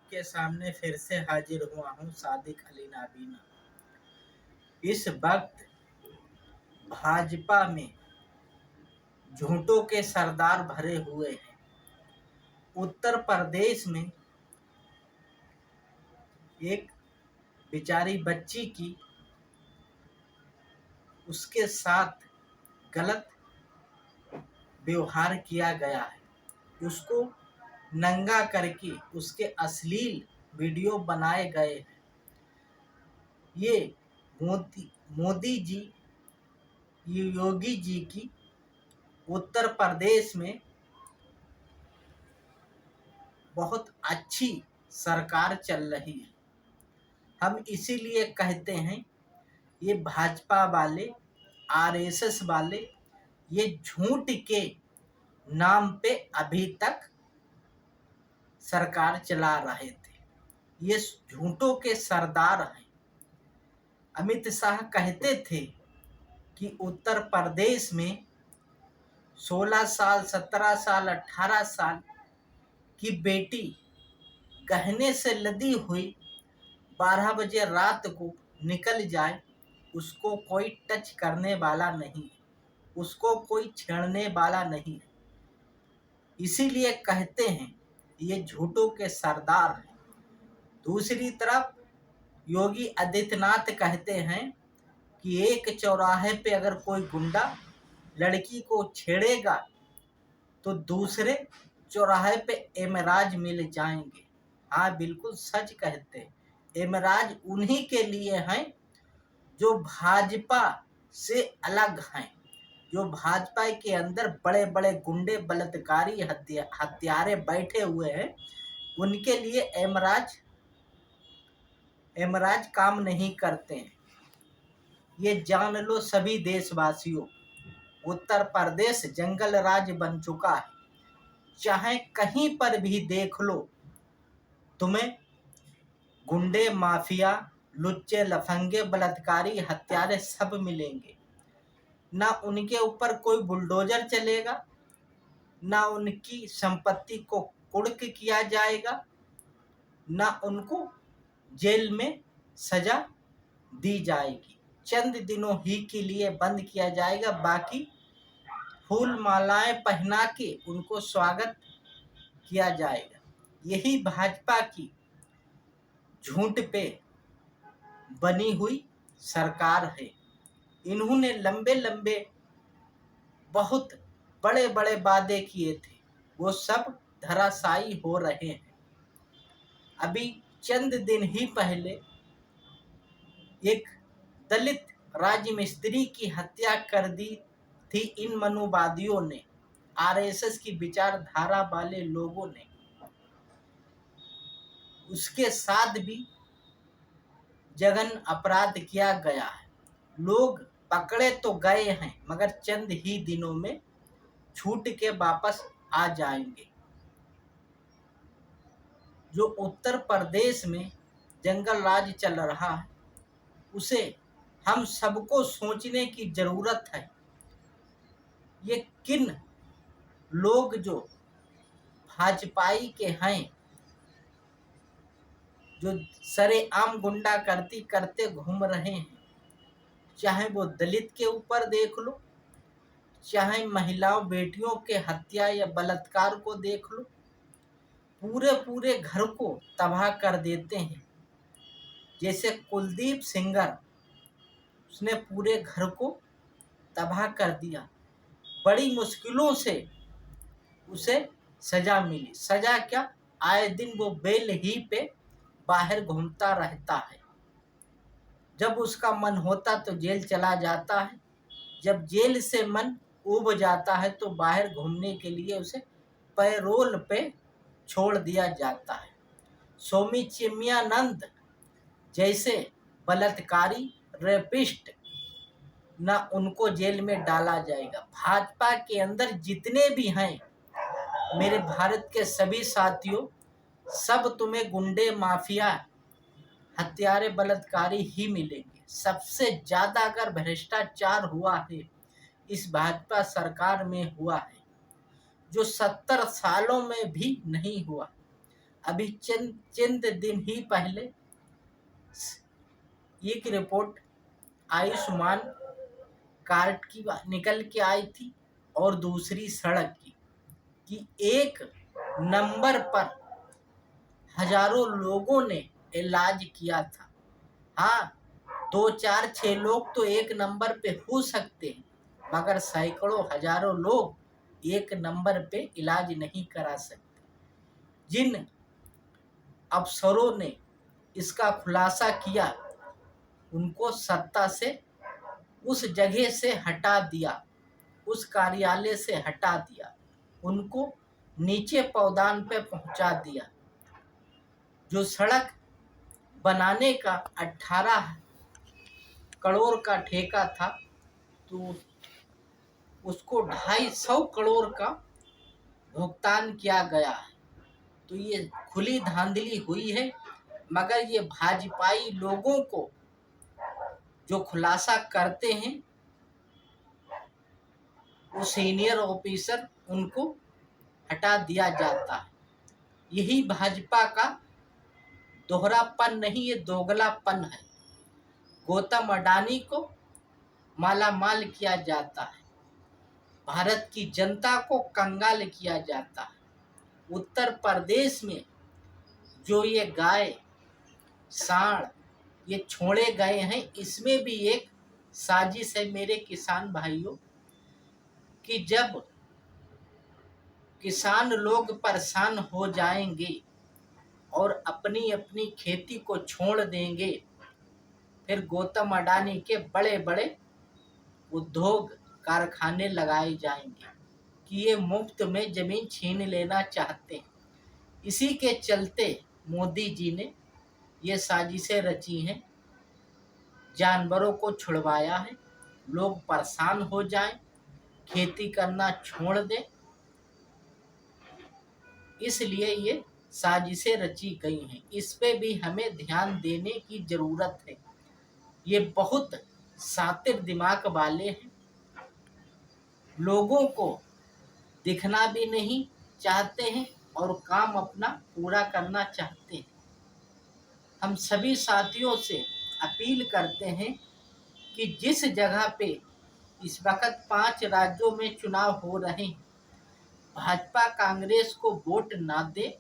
आपके सामने फिर से हाजिर हुआ हूँ सादिक अली नाबीना। इस वक्त भाजपा में झूठों के सरदार भरे हुए हैं। उत्तर प्रदेश में एक बेचारी बच्ची की उसके साथ गलत व्यवहार किया गया है। उसको नंगा करके उसके अश्लील वीडियो बनाए गए हैं। ये मोदी जी, योगी जी की उत्तर प्रदेश में बहुत अच्छी सरकार चल रही है। हम इसीलिए कहते हैं ये भाजपा वाले, आरएसएस वाले ये झूठ के नाम पे अभी तक सरकार चला रहे थे। ये झूठों के सरदार हैं। अमित शाह कहते थे कि उत्तर प्रदेश में 16 साल, 17 साल, 18 साल की बेटी गहने से लदी हुई 12 बजे रात को निकल जाए, उसको कोई टच करने वाला नहीं है, उसको कोई छेड़ने वाला नहीं है। इसीलिए कहते हैं ये झूठों के सरदार हैं। दूसरी तरफ योगी आदित्यनाथ कहते हैं कि एक चौराहे पे अगर कोई गुंडा लड़की को छेड़ेगा तो दूसरे चौराहे पे एमराज मिल जाएंगे। हाँ, बिल्कुल सच कहते हैं। एमराज उन्हीं के लिए हैं जो भाजपा से अलग हैं, जो भाजपा के अंदर बड़े बड़े गुंडे, बलात्कारी, हत्यारे बैठे हुए हैं। उनके लिए एमराज काम नहीं करते हैं। ये जान लो सभी देशवासियों, उत्तर प्रदेश जंगल राज बन चुका है। चाहे कहीं पर भी देख लो, तुम्हें गुंडे, माफिया, लुच्चे, लफंगे, बलात्कारी, हत्यारे सब मिलेंगे। ना उनके ऊपर कोई बुलडोजर चलेगा, ना उनकी संपत्ति को कुर्क किया जाएगा, ना उनको जेल में सजा दी जाएगी। चंद दिनों ही के लिए बंद किया जाएगा, बाकी फूल मालाएं पहना के उनको स्वागत किया जाएगा। यही भाजपा की झूठ पे बनी हुई सरकार है। इन्होंने लंबे लंबे बहुत बड़े बड़े वादे किए थे, वो सब धराशायी हो रहे हैं। अभी चंद दिन ही पहले एक दलित राजमिस्त्री की हत्या कर दी थी इन मनुवादियों ने, आरएसएस की विचारधारा वाले लोगों ने। उसके साथ भी जघन्य अपराध किया गया है। लोग पकड़े तो गए हैं, मगर चंद ही दिनों में छूट के वापस आ जाएंगे। जो उत्तर प्रदेश में जंगल राज चल रहा है, उसे हम सबको सोचने की जरूरत है। ये किन लोग जो भाजपाई के हैं, जो सरेआम गुंडागर्दी करते घूम रहे हैं, चाहे वो दलित के ऊपर देख लो, चाहे महिलाओं बेटियों के हत्या या बलात्कार को देख लो, पूरे पूरे घर को तबाह कर देते हैं। जैसे कुलदीप सेंगर, उसने पूरे घर को तबाह कर दिया। बड़ी मुश्किलों से उसे सजा मिली। सजा क्या, आए दिन वो बेल ही पे बाहर घूमता रहता है। जब उसका मन होता तो जेल चला जाता है, जब जेल से मन उब जाता है तो बाहर घूमने के लिए उसे पैरोल पे छोड़ दिया जाता है। स्वामी चिन्मयानंद जैसे बलात्कारी, रेपिस्ट, ना उनको जेल में डाला जाएगा। भाजपा के अंदर जितने भी हैं मेरे भारत के सभी साथियों, सब तुम्हें गुंडे, माफिया, हत्यारे, बलात्कारी ही मिलेंगे। सबसे ज्यादा अगर भ्रष्टाचार हुआ है इस भाजपा सरकार में हुआ है, जो 70 सालों में भी नहीं हुआ। अभी चंद चंद दिन ही पहले एक रिपोर्ट आयुष्मान कार्ड की निकल के आई थी और दूसरी सड़क की, कि एक नंबर पर हजारों लोगों ने इलाज किया था। हाँ, 2 4 6 लोग तो एक नंबर पे हो सकते हैं, मगर सैकड़ों हजारों लोग एक नंबर पे इलाज नहीं करा सकते। जिन अफसरों ने इसका खुलासा किया, उनको सत्ता से उस जगह से हटा दिया, उस कार्यालय से हटा दिया, उनको नीचे पौदान पे पहुंचा दिया। जो सड़क बनाने का 18 करोड़ का ठेका था, तो उसको 250 करोड़ का भुगतान किया गया है। तो ये खुली धांधली हुई है। मगर ये भाजपाई लोगों को जो खुलासा करते हैं, वो सीनियर ऑफिसर, उनको हटा दिया जाता है। यही भाजपा का दोहरापन नहीं, ये दोगलापन है। गौतम अडानी को मालामाल किया जाता है, भारत की जनता को कंगाल किया जाता है। उत्तर प्रदेश में जो ये गाय सांड ये छोड़े गए हैं, इसमें भी एक साजिश है मेरे किसान भाइयों, कि जब किसान लोग परेशान हो जाएंगे और अपनी अपनी खेती को छोड़ देंगे, फिर गौतम अडानी के बड़े बड़े उद्योग कारखाने लगाए जाएंगे कि ये मुफ्त में जमीन छीन लेना चाहते हैं। इसी के चलते मोदी जी ने ये साजिशें रची हैं, जानवरों को छुड़वाया है, लोग परेशान हो जाएं, खेती करना छोड़ दें, इसलिए ये साजिशें रची गई हैं। इस पे भी हमें ध्यान देने की जरूरत है। ये बहुत शातिर दिमाग वाले हैं, लोगों को दिखना भी नहीं चाहते हैं और काम अपना पूरा करना चाहते हैं। हम सभी साथियों से अपील करते हैं कि जिस जगह पे इस वक्त 5 राज्यों में चुनाव हो रहे हैं, भाजपा कांग्रेस को वोट ना दे,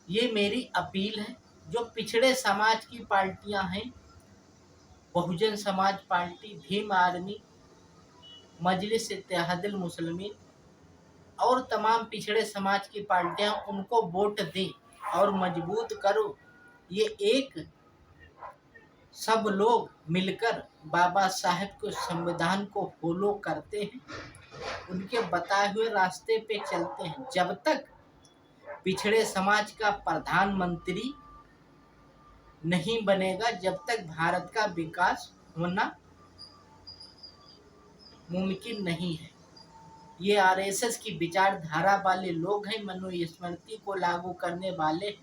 ये मेरी अपील है। जो पिछड़े समाज की पार्टियां हैं, बहुजन समाज पार्टी, भीम आर्मी, मजलिस इत्तेहादुल मुस्लिमीन और तमाम पिछड़े समाज की पार्टियां, उनको वोट दें और मजबूत करो। ये एक सब लोग मिलकर बाबा साहेब के संविधान को फॉलो करते हैं, उनके बताए हुए रास्ते पे चलते हैं। जब तक पिछड़े समाज का प्रधानमंत्री नहीं बनेगा, जब तक भारत का विकास होना मुमकिन नहीं है। ये आरएसएस की विचारधारा वाले लोग हैं, मनुस्मृति को लागू करने वाले,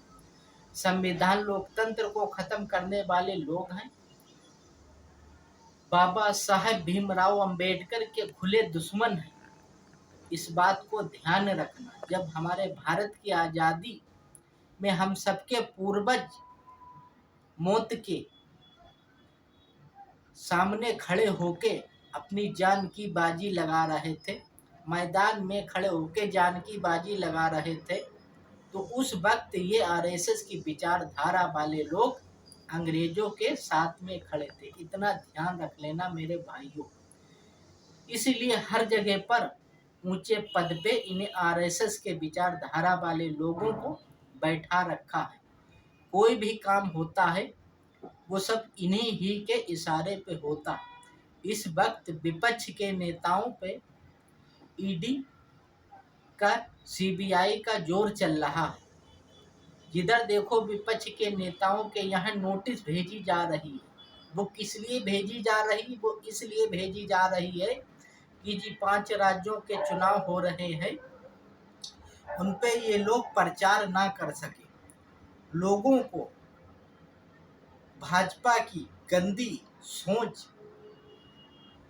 संविधान लोकतंत्र को खत्म करने वाले लोग हैं। बाबा साहेब भीमराव अंबेडकर के खुले दुश्मन हैं। इस बात को ध्यान रखना। जब हमारे भारत की आज़ादी में हम सबके पूर्वज मौत के सामने खड़े होके अपनी जान की बाजी लगा रहे थे, मैदान में खड़े होके जान की बाजी लगा रहे थे, तो उस वक्त ये आरएसएस की विचारधारा वाले लोग अंग्रेजों के साथ में खड़े थे। इतना ध्यान रख लेना मेरे भाइयों। इसलिए हर जगह पर ऊंचे पद पे इन्हें आरएसएस के विचारधारा वाले लोगों को बैठा रखा है। कोई भी काम होता है वो सब इन्हीं ही के इशारे पे होता है। इस वक्त विपक्ष के नेताओं पे ईडी का, सीबीआई का जोर चल रहा है। जिधर देखो विपक्ष के नेताओं के यहाँ नोटिस भेजी जा रही है। वो किस लिए भेजी जा रही? वो इसलिए भेजी जा रही है कि जी 5 राज्यों के चुनाव हो रहे हैं, उन पे ये लोग प्रचार ना कर सके, लोगों को भाजपा की गंदी सोच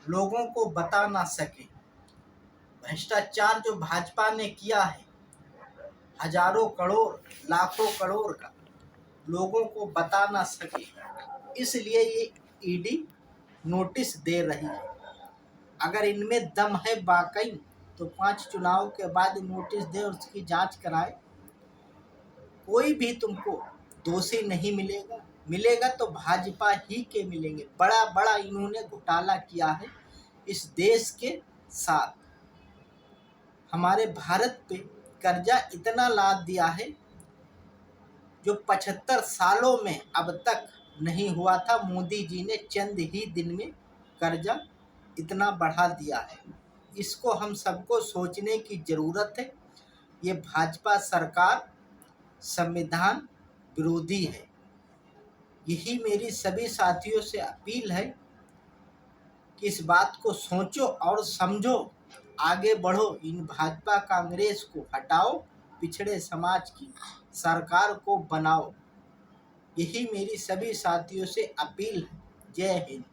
लोगों को बता ना सके। भ्रष्टाचार जो भाजपा ने किया है, हजारों करोड़ लाखों करोड़ का लोगों को बता ना सके, इसलिए ये ईडी नोटिस दे रही है। अगर इनमें दम है वाकई तो 5 चुनाव के बाद नोटिस दे और उसकी जांच कराए। कोई भी तुमको दोषी नहीं मिलेगा, मिलेगा तो भाजपा ही के मिलेंगे। बड़ा बड़ा इन्होंने घोटाला किया है इस देश के साथ। हमारे भारत पे कर्जा इतना लाद दिया है जो 75 सालों में अब तक नहीं हुआ था। मोदी जी ने चंद ही दिन में कर्जा इतना बढ़ा दिया है। इसको हम सबको सोचने की ज़रूरत है। ये भाजपा सरकार संविधान विरोधी है। यही मेरी सभी साथियों से अपील है कि इस बात को सोचो और समझो, आगे बढ़ो। इन भाजपा कांग्रेस को हटाओ, पिछड़े समाज की सरकार को बनाओ। यही मेरी सभी साथियों से अपील है। जय हिंद।